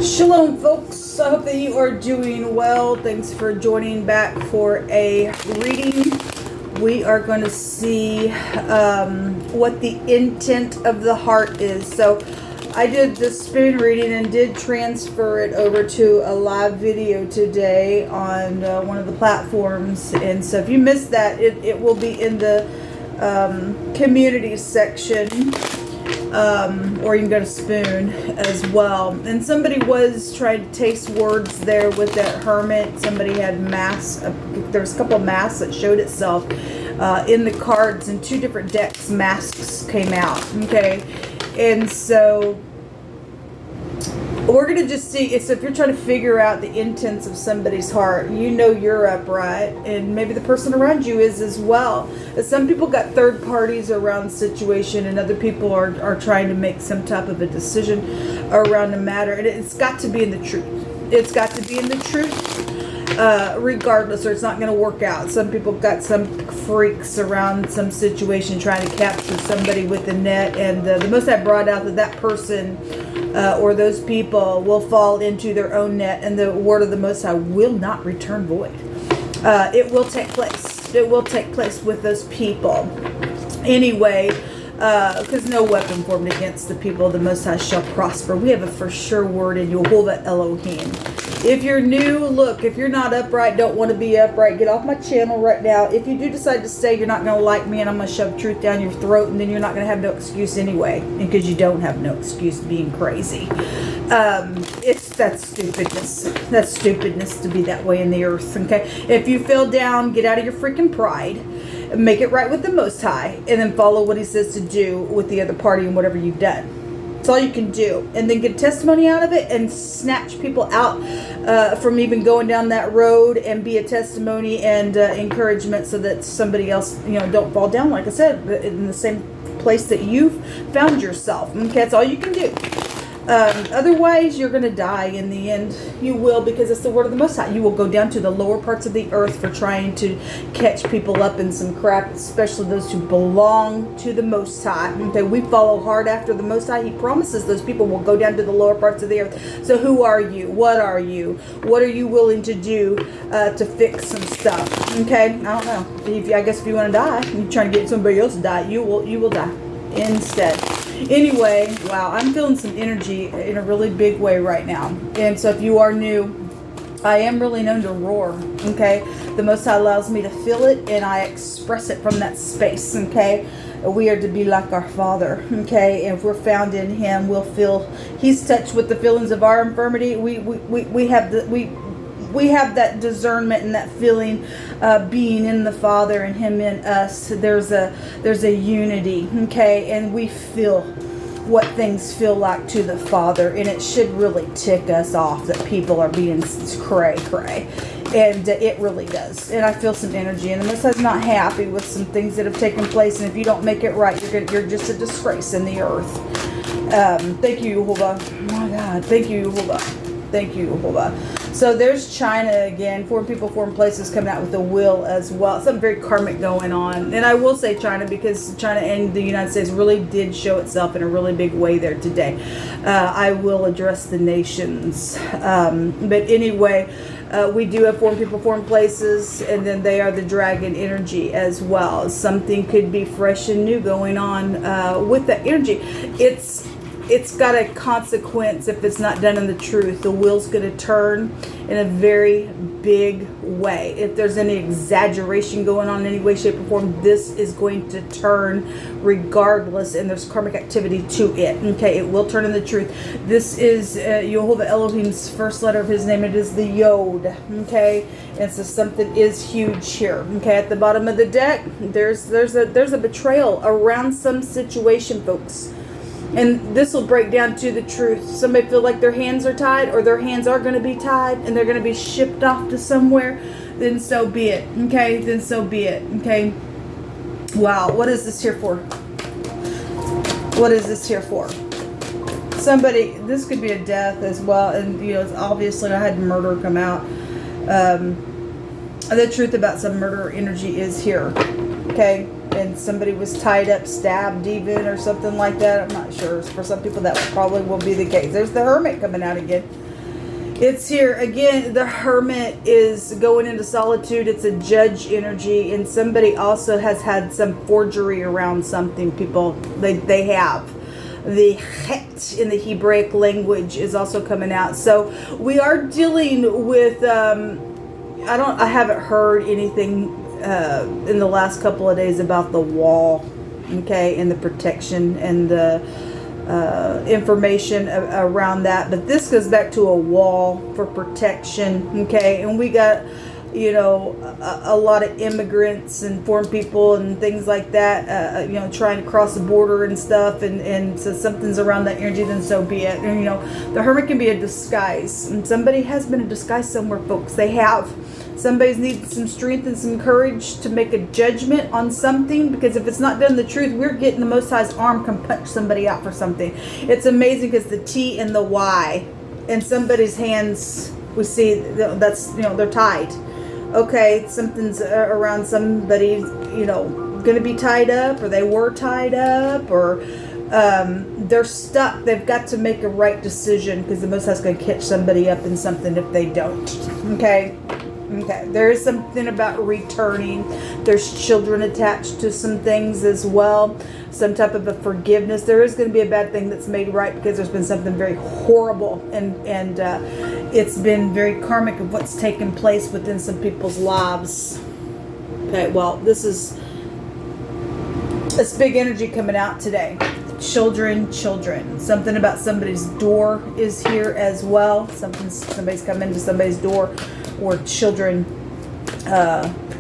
Shalom, folks. I hope that you are doing well. Thanks for joining back for a reading. We are going to see what the intent of the heart is. So I did the spoon reading and did transfer it over to a live video today on one of the platforms. And so if you missed that, it will be in the community section. Or you can go to Spoon as well. And somebody was trying to taste words there with that hermit. Somebody had masks. There was a couple of masks that showed itself in the cards. In two different decks, masks came out. Okay, and so we're going to just see, so if you're trying to figure out the intents of somebody's heart, you know you're upright, and maybe the person around you is as well. Some people got third parties around the situation, and other people are trying to make some type of a decision around the matter. And it's got to be in the truth. It's got to be in the truth, regardless, or it's not going to work out. Some people got some freaks around some situation trying to capture somebody with the net, and the Most High brought out that person or those people will fall into their own net, and the word of the Most High will not return void. It will take place. It will take place with those people. Anyway, because no weapon formed against the people of the Most High shall prosper. We have a for sure word in Word of Elohim. If you're new, look, if you're not upright, don't want to be upright, get off my channel right now. If you do decide to stay, you're not going to like me, and I'm going to shove truth down your throat, and then you're not going to have no excuse anyway, because you don't have no excuse being crazy. That's stupidness. That's stupidness to be that way in the earth, okay? If you fell down, get out of your freaking pride, make it right with the Most High, and then follow what he says to do with the other party and whatever you've done. That's all you can do. And then get testimony out of it and snatch people out from even going down that road, and be a testimony and encouragement so that somebody else, don't fall down, like I said, in the same place that you've found yourself. Okay, that's all you can do. Otherwise, you're going to die in the end. You will, because it's the word of the Most High. You will go down to the lower parts of the earth for trying to catch people up in some crap, especially those who belong to the Most High. Okay, we follow hard after the Most High. He promises those people will go down to the lower parts of the earth. So who are you? What are you? What are you willing to do to fix some stuff? Okay, I don't know. I guess if you want to die, you're trying to get somebody else to die, you will die instead. Anyway, wow, I'm feeling some energy in a really big way right now. And so if you are new, I am really known to roar, okay? The Most High allows me to feel it, and I express it from that space, okay? We are to be like our Father, okay? And if we're found in Him, we'll feel He's touched with the feelings of our infirmity. We have that discernment and that feeling, being in the Father and Him in us. There's a unity, okay, and we feel what things feel like to the Father, and it should really tick us off that people are being cray, and it really does. And I feel some energy, and the Most High's not happy with some things that have taken place, and if you don't make it right, you're just a disgrace in the earth. Thank you, Yehovah. Oh my God, thank you, Yehovah. Thank you, Yehovah. So there's China again. Foreign people, foreign places coming out with a will as well. Something very karmic going on. And I will say China, because China and the United States really did show itself in a really big way there today. I will address the nations. But anyway, we do have foreign people, foreign places, and then they are the dragon energy as well. Something could be fresh and new going on with that energy. It's got a consequence if it's not done in the truth. The wheel's going to turn in a very big way. If there's any exaggeration going on in any way, shape, or form, this is going to turn regardless, and there's karmic activity to it. Okay, it will turn in the truth. This is Yehovah Elohim's first letter of his name. It is the Yod. Okay, and so something is huge here. Okay, at the bottom of the deck, there's a betrayal around some situation, folks. And this will break down to the truth. Somebody feel like their hands are tied, or their hands are going to be tied, and they're going to be shipped off to somewhere. Then so be it. Okay? Then so be it. Okay? Wow. What is this here for? What is this here for? Somebody, this could be a death as well. And, obviously I had murder come out. The truth about some murder energy is here. Okay? And somebody was tied up, stabbed even, or something like that. I'm not sure. For some people that probably will be the case. There's the hermit coming out again. It's here again. The Hermit is going into solitude. It's a judge energy, and somebody also has had some forgery around something. People, they have. The het in the Hebraic language is also coming out. So we are dealing with. I haven't heard anything in the last couple of days about the wall, okay, and the protection and the information around that, but this goes back to a wall for protection, okay. And we got, you know, a lot of immigrants and foreign people and things like that, you know, trying to cross the border and stuff, and so something's around that energy, then so be it. And you know, the Hermit can be a disguise, and somebody has been in disguise somewhere, folks. They have. Somebody's needed some strength and some courage to make a judgment on something, because if it's not done the truth, we're getting the Most High's arm can punch somebody out for something. It's amazing because the T and the Y in somebody's hands, we see that's, you know, they're tied. Okay, something's around somebody, you know, going to be tied up, or they were tied up, or they're stuck. They've got to make a right decision, because the Most High's going to catch somebody up in something if they don't. Okay. Okay, there is something about returning. There's children attached to some things as well. Some type of a forgiveness. There is going to be a bad thing that's made right, because there's been something very horrible, and it's been very karmic of what's taken place within some people's lives. Okay, well, this is this big energy coming out today. Children. Something about somebody's door is here as well. Somebody's come into somebody's door, or children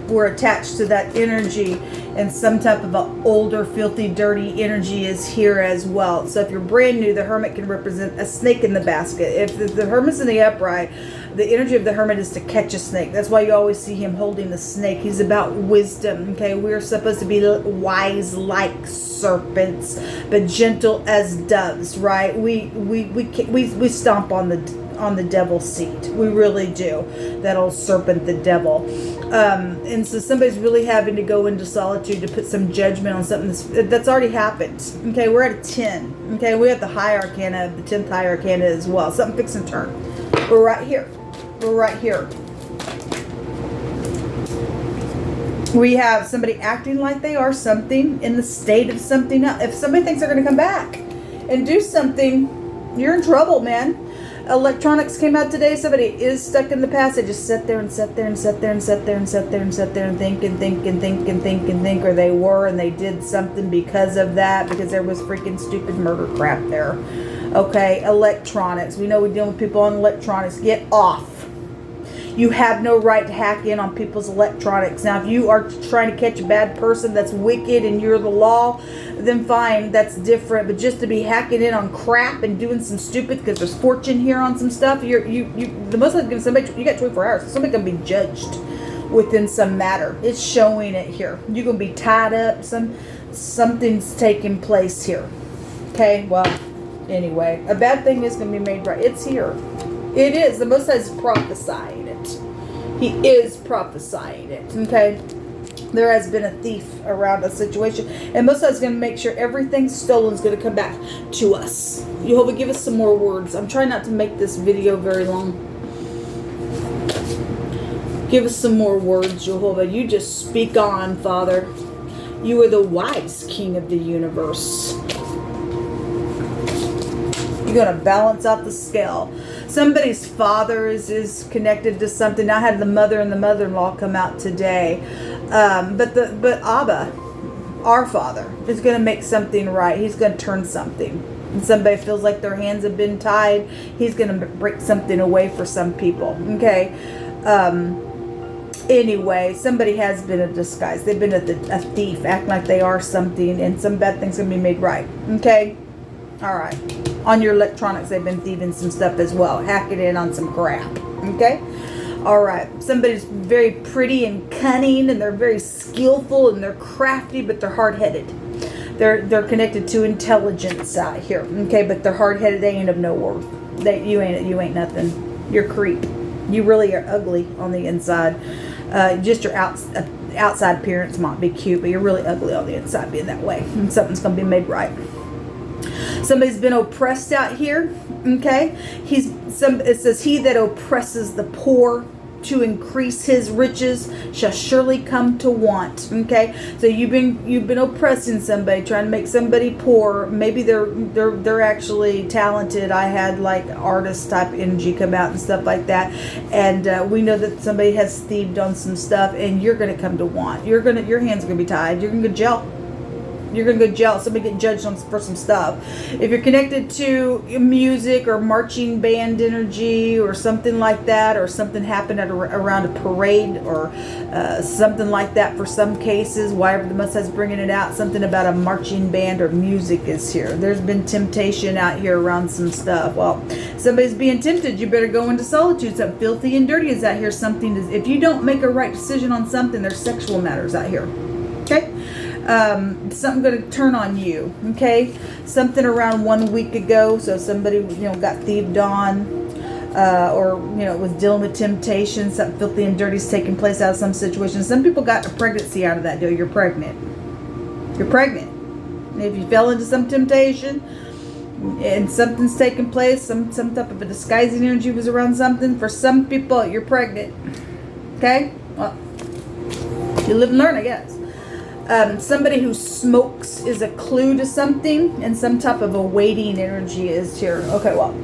were attached to that energy, and some type of an older, filthy, dirty energy is here as well. So if you're brand new, the Hermit can represent a snake in the basket. If the Hermit's in the upright, the energy of the Hermit is to catch a snake. That's why you always see him holding the snake. He's about wisdom. Okay, we're supposed to be wise like serpents, but gentle as doves. Right? We stomp on the devil's seat. We really do. That old serpent, the devil. And so somebody's really having to go into solitude to put some judgment on something that's already happened. Okay, we're at a 10. Okay, we have the high arcana, the 10th high arcana as well. Something fix and turn. We're right here. We're right here. We have somebody acting like they are something, in the state of something else. If somebody thinks they're going to come back and do something, you're in trouble, man. Electronics came out today. Somebody is stuck in the past. They just sit there and sit there and sit there and sit there and sit there and sit there and think and think and think and think and think, or they were and they did something because of that, because there was freaking stupid murder crap there. Okay, electronics. We know we deal with people on electronics. Get off. You have no right to hack in on people's electronics. Now, if you are trying to catch a bad person that's wicked and you're the law, then fine, that's different. But just to be hacking in on crap and doing some stupid, because there's fortune here on some stuff, the most of somebody, you got 24 hours. Somebody can be judged within some matter. It's showing it here. You're gonna be tied up. Something's taking place here. Okay, well, anyway, a bad thing is gonna be made right. It's here. It is. The Most High is prophesying it. He is prophesying it. Okay? There has been a thief around a situation. And Most High is going to make sure everything stolen is going to come back to us. Jehovah, give us some more words. I'm trying not to make this video very long. Give us some more words, Jehovah. You just speak on, Father. You are the wise King of the universe. You're going to balance out the scale. Somebody's father is connected to something. I had the mother and the mother-in-law come out today. But Abba, our Father, is going to make something right. He's going to turn something. And somebody feels like their hands have been tied. He's going to break something away for some people. Okay? Anyway, somebody has been a disguise. They've been a thief, acting like they are something, and some bad things going to be made right. Okay? All right. On your electronics, they've been thieving some stuff as well. Hacking in on some crap. Okay? All right. Somebody's very pretty and cunning, and they're very skillful, and they're crafty, but they're hard-headed. They're connected to intelligence out here. Okay? But they're hard-headed. They ain't of no worth. You ain't nothing. You're creep. You really are ugly on the inside. Just your outside appearance might be cute, but you're really ugly on the inside being that way. And something's going to be made right. Somebody's been oppressed out here. Okay, it says he that oppresses the poor to increase his riches shall surely come to want. Okay, so you've been oppressing somebody, trying to make somebody poor. Maybe they're actually talented. I had like artist type energy come out and stuff like that, and we know that somebody has thieved on some stuff, and you're gonna come to want. Your hands are gonna be tied. You're gonna go jail. You're going to go jail. Somebody get judged for some stuff. If you're connected to music or marching band energy or something like that, or something happened around a parade or something like that for some cases, whatever the Most High is bringing it out, something about a marching band or music is here. There's been temptation out here around some stuff. Well, somebody's being tempted. You better go into solitude. Something filthy and dirty is out here. If you don't make a right decision on something, there's sexual matters out here. Okay? Something going to turn on you. Okay, something around 1 week ago. So somebody got thieved on, or was dealing with temptation. Something filthy and dirty is taking place out of some situation. Some people got a pregnancy out of that deal. You're pregnant. You're pregnant. If you fell into some temptation and something's taking place, some type of a disguising energy was around something. For some people, you're pregnant. Okay, well, you live and learn, I guess. Somebody who smokes is a clue to something, and some type of a waiting energy is here. Okay, well,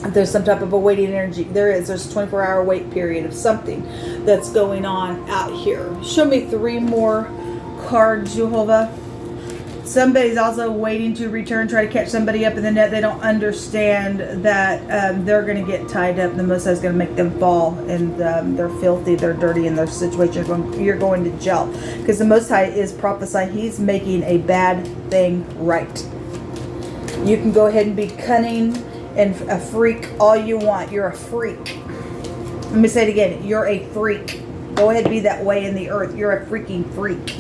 if there's some type of a waiting energy, there's a 24-hour wait period of something that's going on out here. Show me 3 more cards, Jehovah. Somebody's also waiting to return, try to catch somebody up in the net. They don't understand that they're going to get tied up. The Most High is going to make them fall, and they're filthy, they're dirty in their situation. You're going to jail, because the Most High is prophesying He's making a bad thing right. You can go ahead and be cunning and a freak all you want. You're a freak. Let me say it again. You're a freak. Go ahead and be that way in the earth. You're a freaking freak.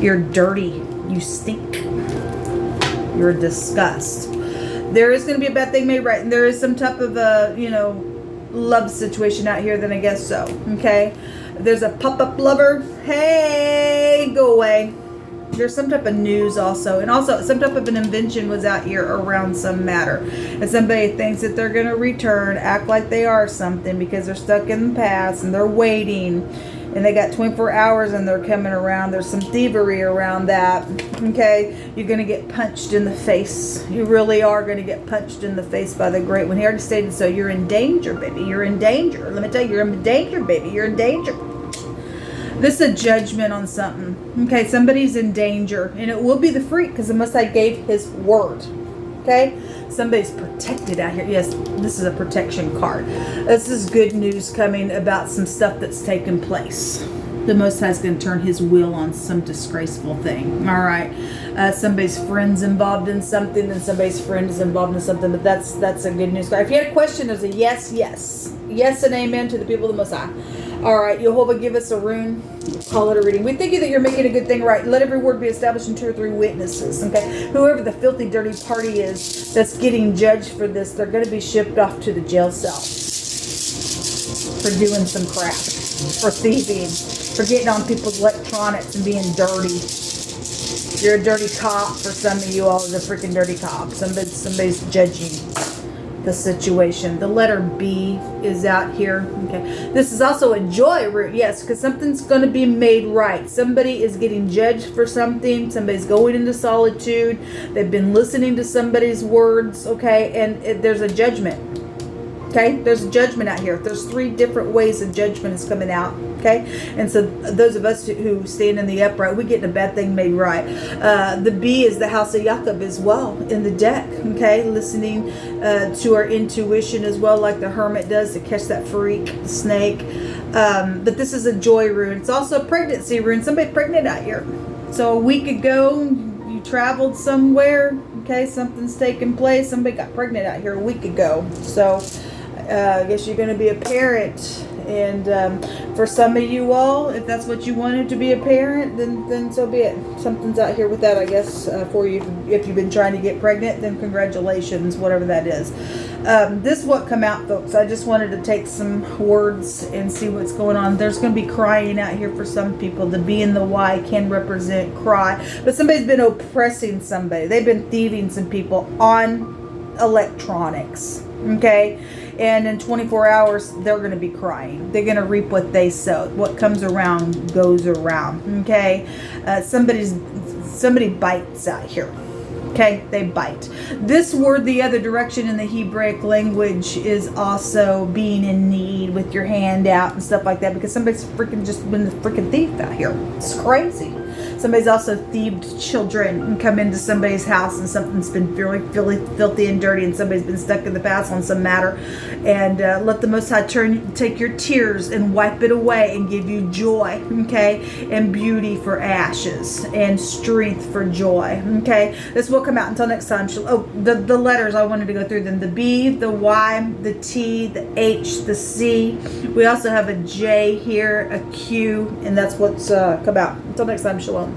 You're dirty. You stink. You're a disgust. There is going to be a bad thing made right. And there is some type of a, love situation out here, then I guess so. Okay. There's a pop-up lover. Hey, go away. There's some type of news also. And also some type of an invention was out here around some matter. And somebody thinks that they're going to return, act like they are something because they're stuck in the past and they're waiting. And they got 24 hours and they're coming around. There's some thievery around that. Okay? You're going to get punched in the face. You really are going to get punched in the face by the Great One. He already stated so. You're in danger, baby. You're in danger. Let me tell you, you're in danger, baby. You're in danger. This is a judgment on something. Okay? Somebody's in danger. And it will be the freak, because the Most High gave His word. Okay? Somebody's protected out here. Yes, this is a protection card. This is good news coming about some stuff that's taken place. The Most High is going to turn His will on some disgraceful thing. All right. Somebody's friend's involved in something, and somebody's friend is involved in something. But that's a good news card. If you had a question, there's a yes, yes. Yes and amen to the people of the Most High. All right. Jehovah, give us a rune. Call it a reading. We thank you that you're making a good thing right. Let every word be established in 2 or 3 witnesses. Okay. Whoever the filthy, dirty party is that's getting judged for this, they're going to be shipped off to the jail cell for doing some crap, for thieving, for getting on people's electronics and being dirty. You're a dirty cop. For some of you all, is a freaking dirty cop. Somebody's judging the situation. The letter B is out here. Okay. This is also a joy root. Yes, because something's going to be made right. Somebody is getting judged for something. Somebody's going into solitude. They've been listening to somebody's words. Okay. And there's a judgment. Okay. There's a judgment out here. There's 3 different ways of judgment is coming out. Okay. And so those of us who stand in the upright, we get a bad thing made right. The B is the house of Jacob as well in the deck. Okay. Listening to our intuition as well, like the hermit does, to catch that freak, the snake. But this is a joy rune. It's also a pregnancy rune. Somebody pregnant out here. So a week ago, you traveled somewhere. Okay. Something's taking place. Somebody got pregnant out here a week ago. So I guess you're going to be a parent And for some of you all, if that's what you wanted to be a parent, then so be it. Something's out here with that, I guess, for you. If you've been trying to get pregnant, then congratulations, whatever that is. This is what come out, folks. I just wanted to take some words and see what's going on. There's going to be crying out here for some people. The B and the Y can represent cry. But somebody's been oppressing somebody. They've been thieving some people on electronics. Okay? And in 24 hours, they're going to be crying. They're going to reap what they sowed. What comes around goes around. Okay? Somebody bites out here. Okay, they bite. This word, the other direction in the Hebraic language, is also being in need with your hand out and stuff like that, because somebody's freaking just been the freaking thief out here. It's crazy. Somebody's also thieved children and come into somebody's house and something's been filthy and dirty, and somebody's been stuck in the past on some matter. And let the Most High take your tears and wipe it away and give you joy, okay? And beauty for ashes and strength for joy, okay? This will come out. Until next time. The letters, I wanted to go through them. The B, the Y, the T, the H, the C. We also have a J here, a Q, and that's what's come out. Until next time, shalom.